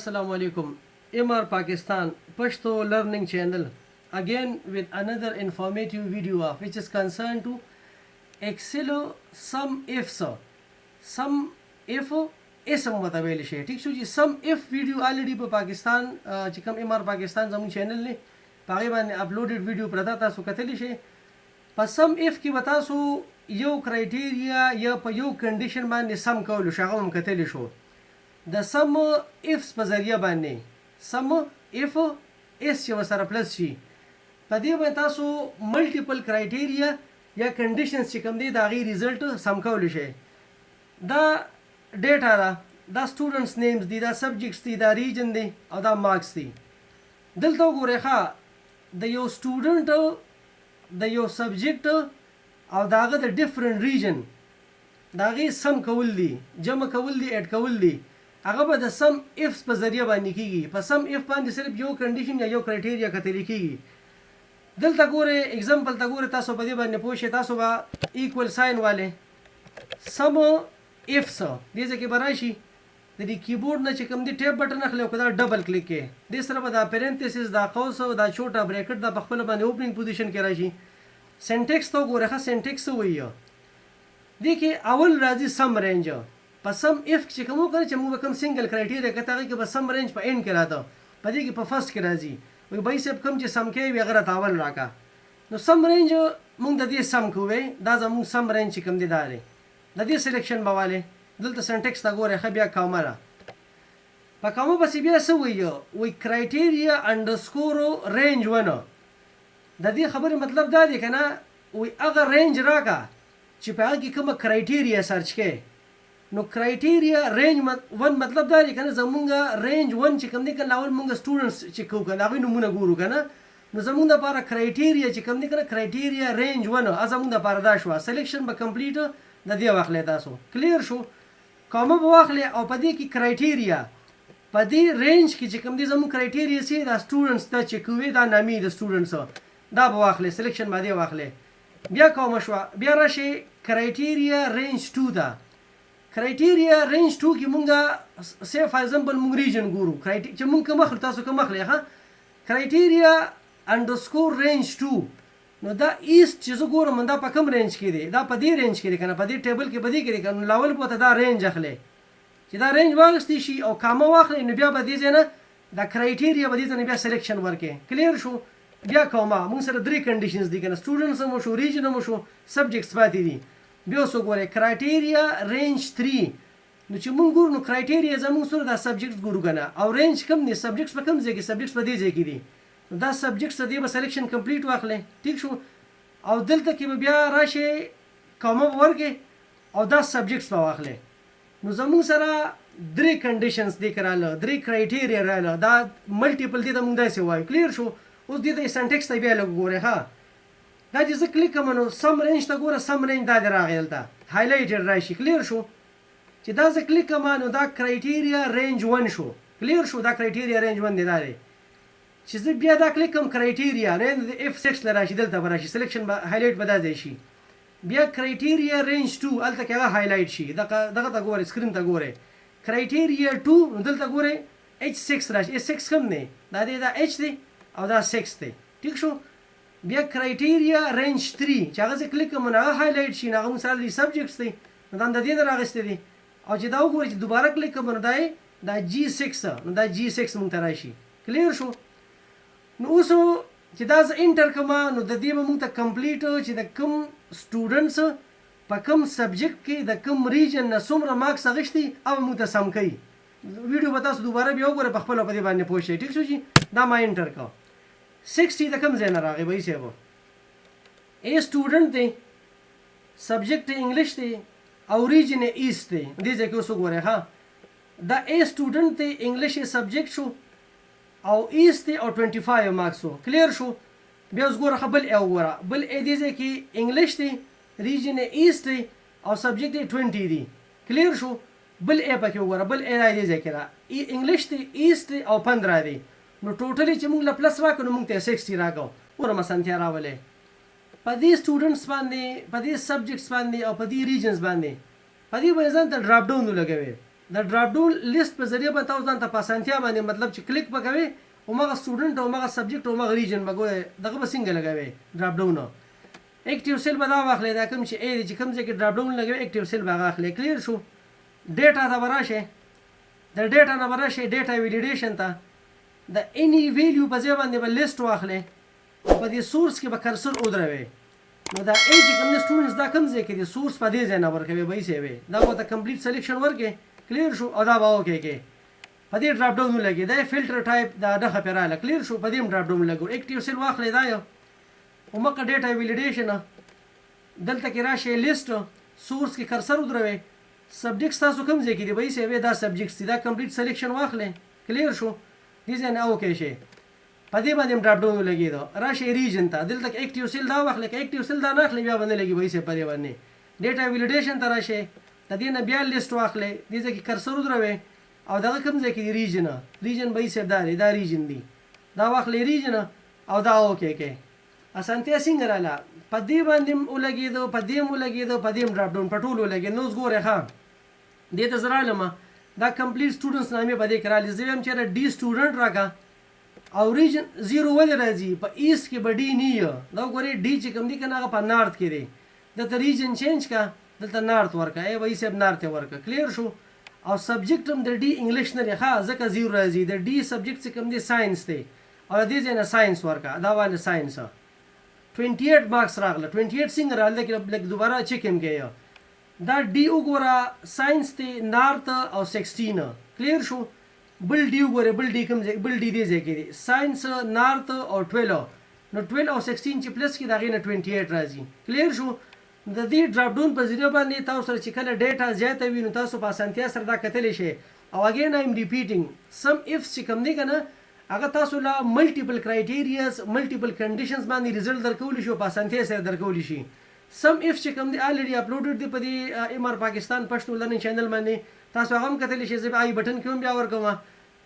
Assalamu Alaikum. MR Pakistan Pashto Learning Channel again with another informative video which is concerned to Excel SUMIFS. SUMIF اسم وتویل شي ٹھیک شو چې سم اف ویډیو الریډي په پاکستان چې کوم ام آر پاکستان زموږ چینل نه پاره باندې اپلوډډ ویډیو پردا تاسو کتلی شي په سم اف کې به تاسو یو کرایټیریا یا په یو کنډیشن باندې سم کول شو هغه هم کتلی شو د سم افس په ذریعہ باندې سم اف اس چې وسره پلس شي په دې باندې تاسو ملټیپل کرایټیریا یا کنډیشنز چې کوم دي دا غي ریزلټ سم کول شي دا ډیټا دا سټوډنټس نیمز دي دا سبجیکټس دي دا ریجن دی او دا مارکس دي دلته وګورئ ښه د یو سټوډنټ د یو سبجیکټ او داغه د ډیفرنٹ ریجن دا غي سم کول دي جمع کول دي اډ کول دي هغه به د سم افس په ذریعہ باندې کیږي په سم اف باندې صرف یو کنډیشن یا یو کرایټیریا کتل کیږي دلته ګورئ اگزامپل ته ګورئ تاسو په دې باندې پوه شئ تاسو به ایکوال ساين والے سم افس دې ځکه براشي د دې کیبورډ نه چې کوم دی ټیپ بٹن اخلي او کدا ډبل کلیک کې دې سره به دا پرنتیسز دا قوس او دا چوټا بریکټ دا په خپل باندې اوپننګ پوزیشن کې راشي سنټیکس ته ګوره ښه سنټیکس وایي دې کې اول راځي سم رینج په سم اف چې کوم کوي چې موږ کوم سنگل کرایټیریا کته کې به سم رینج په اند کې راځي په دې کې په فرست کې راځي وي به سب کوم چې سم کې وی غره تاول راکا نو سم رینج موږ د دې سم کوی دا زموږ سم رینج کوم دی داري د دې سلیکشن بواله دلته سنټیکس تا ګوره خبیا کومه په کومه بس بیا سوي وي کرایټیریا انډرسکور رینج ونه د دې خبره مطلب دا دی کنه وي هغه رینج راکا چې په هغه کې کومه کرایټیریا سرچ کې نو کرایټیریا رینج ون مطلب دا دی کنه زمونږه رینج ون چې کوم دی کنه اول مونږ سټوډنټس چې کو کنه هغه نمونه ګورو کنه نو زمونږ د لپاره کرایټیریا چې کوم دی کنه کرایټیریا رینج ون زمونږ د لپاره دا شو سلیکشن به کمپلیټ د دې واخلې تاسو کلیر شو کومه به واخلې او په دې کې کرایټیریا په دې رینج کې چې کوم دي زموږ کرایټیریا سي دا سټوډنټس ته چې کوي دا نامي د سټوډنټس دا به واخلې سلیکشن باندې واخلې بیا کومه شو بیا راشي کرایټیریا رینج 2 دا کرایټیریا رینج 2 کې مونږه سي فار ایگزامپل مونږ ریجن ګورو چې مونږ کوم اخلو تاسو کوم اخلي ها کرایټیریا انډرسکور رینج 2 نو دا ایست چې زه ګورم دا په کوم رینج کې دی دا په دې رینج کې دی کنه په دې ټیبل کې به دې کې دی کنه لاول پته دا رینج اخلي چې دا رینج واغستی شي او کامه واخلي نو بیا به دې نه دا کرایټیریا به دې نه بیا سلیکشن ورکې کلیر شو بیا کومه موږ سره درې کنډیشنز دي کنه سټوډنټس مو شو ریجن مو شو سبجیکټس پاتې دي بیا وسو ګوره کرایټیریا رینج 3 نو چې موږ ګورو نو کرایټیریا زموږ سره دا سبجیکټس ګورو کنه او رینج کم دي سبجیکټس په کوم ځای کې سبجیکټس په دې ځای کې دي دا سبجیکټس دې به سلیکشن کمپلیټ واخلې ټیک شو او دلته کې بیا راشي کومه ورکې او دا سبجیکټس په واخلې نو زموږ سره درې کنډیشنز دي کراله درې کرایټیریا رااله دا ملټیپل دي د موږ داسې وایو کلیر شو اوس دې د سنټیکس ته بیا لګورئ ها دا چې زه کلیک کوم نو سم رینج ته ګوره سم رینج دا دی راغلی دلته هایلایټډ راشي کلیر شو چې دا زه کلیک کوم نو دا کرایټیریا رینج 1 شو کلیر شو دا کرایټیریا رینج 1 دی دا دی چې زه بیا دا کلیک کوم کرایټیریا نه د اف 6 لراشي دلته براشي سلیکشن به هایلایټ به دا شي بیا کرایټیریا رینج 2 الته کې هغه هایلایټ شي دغه ته ګوره سکرین ته ګوره کرایټیریا 2 دلته ګوره H6 راشي H6 کم نه دا دی دا H دی او دا 6 دی ٹھیک شو بیا کرایټیریا رینج 3 چې هغه کلیک کوم نه هایلایټ شي نه مثلا د سبجیکټس دی نو دا د دې راغسته دي او چې دا وګورئ چې دوباره کلیک کوم نه دا G6 نو دا G6 مونږ ته راشي کلیر شو نو اوس چې دا ز انټر کما نو د دې به موږ ته کمپلیټ چې د کوم سټوډنټس په کوم سبجیکټ کې د کوم ریجن نه څومره مارکس اخیستي او موږ ته سم کوي ویډیو به تاسو دوباره بیا وګورئ په خپل په دې باندې پوه شئ ټیک شو چې دا ما انټر کا 60 د کوم ځای نه راغی وایي سیبو ا سټوډنټ دی سبجیکټ انګلیش دی او ریجن ایست دی دې ځکه اوس وګورئ ها دا ا سټوډنټ دی انګلیش سبجیکټ شو او ایست او 25 مارکس کلیر شو بیا اوس ګوره خپل او ګوره بل ا دې ځکه انګلیش دی ریجن ایست او سبجیکټ 20 دی کلیر شو بل ا پکې وګوره بل ا دې ځکه را انګلیش دی ایست او 15 دی نو ټوټلی چې موږ له پلس راکړو موږ ته 60 راکو ګوره مسانتیا راولې په دې سټوډنټس باندې په دې سبجیکټس باندې او په دې ریجنز باندې په دې باندې ځان ته ډراپ ډاون ولګوي د ډراپ ډاون لیست په ذریعه باندې تاسو ځان ته په اسانتیا باندې مطلب چې کلیک وکوي او مغه سټوډنټ او مغه سبجیکټ او مغه ریجن بګوي دغه به څنګه لګوي ډراپ ډاون اکټیو سیل به دا واخلې دا کوم چې ا چې کوم ځای کې ډراپ ډاون لګوي اکټیو سیل به واخلې کلیر شو ډیټا ته براشه د ډیټا نه براشه ډیټا ویلیډیشن ته د اني ویلیو په ځای باندې به لیست واخلې په دې سورس کې به کرسر ودروي نو دا ای چې کوم سټوډنټس دا کوم ځای کې دي سورس په دې ځای نه ورکوي به یې سیوي دا به ته کمپلیټ سلیکشن ورکې کلیر شو او دا به اوکې کې په دې ډراپ ډاون لګي دا فلټر ټایپ دا دغه پیراله کلیر شو په دې ډراپ ډاون لګو اکټیو سیل واخلې دا یو او مکه ډیټا ویلیډیشن دلته کې راشه لیست سورس کې کرسر ودروي سبجیکټس تاسو کوم ځای کې دی به یې سیوي دا سبجیکټس دي دا کمپلیټ سلیکشن واخلې کلیر شو دې ځای نه اوکې شي په دې باندې ډراپ ډاون لګیدو راشه ریجن ته دلته کې اکټیو سیل دا واخلې کې اکټیو سیل دا نه اخلي بیا باندې لګي به یې په دې باندې ډیټا ویلیډیشن ته راشه د دې نه بیا لیست واخلې دې ځای کې کرسر ودروي او دا کوم ځای کې ریجن به یې سیب دا ریجن دی دا واخلې ریجن او دا اوکې کې اسانتیا څنګه رااله په دې باندې ولګیدو په دې ولګیدو په دې ډراپ ډاون په ټول ولګي نو ګوره ها دې ته زرا لمه دا کمپلیټ سټوډنټس نامې په دې کرالی زویم چې ډي سټوډنټ راکا او ریجن 0 ول راځي په ایست کې بډی نه دا ګوري ډي چې کوم دي کنه هغه په نارت کې دی د ریجن چینج کا دلته نارت ورکا ای وایي سب نارت ورکا کلیر شو او سبجیکټ هم د ډي انګلیش نه ښه ځکه 0 راځي د ډي سبجیکټ چې کوم دی ساينس دی او دې ځنه ساينس ورکا دا واله ساينس 28 مارکس راغله 28 څنګه راغله کې لکه دوباره چیک هم کې دا ډي وګوره ساينس ته نارت او 16 کلیر شو بل ډي وګوره بل ډي کوم بل ډي دی ځکه دی ساينس نارت او 12 نو 12 او 16 چې پلس کې دا غینه 28 راځي کلیر شو د دې ډراپ ډاون په ذریعہ باندې تاسو سره چې کله ډیټا زیاته وي نو تاسو په اسانتیا سره دا کتلی شي او اگین ایم ریپیټینګ سم اف چې کوم دی کنه هغه تاسو لا ملټیپل کرایټیریاز ملټیپل کنډیشنز باندې ریزلټ درکول شي په اسانتیا سره درکول شي سم اف چې کوم دی الریډي اپلوډډ دی په دې ام آر پاکستان پښتو لرنینګ چینل باندې تاسو هغه هم کتلی شي زه آی بٹن کې بیا ورکوم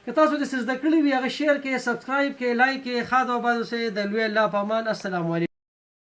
که تاسو د سزده کړی وي هغه شیر کې سبسکرایب کې لایک کې خاطر او بازو سه د لوی الله په امان السلام علیکم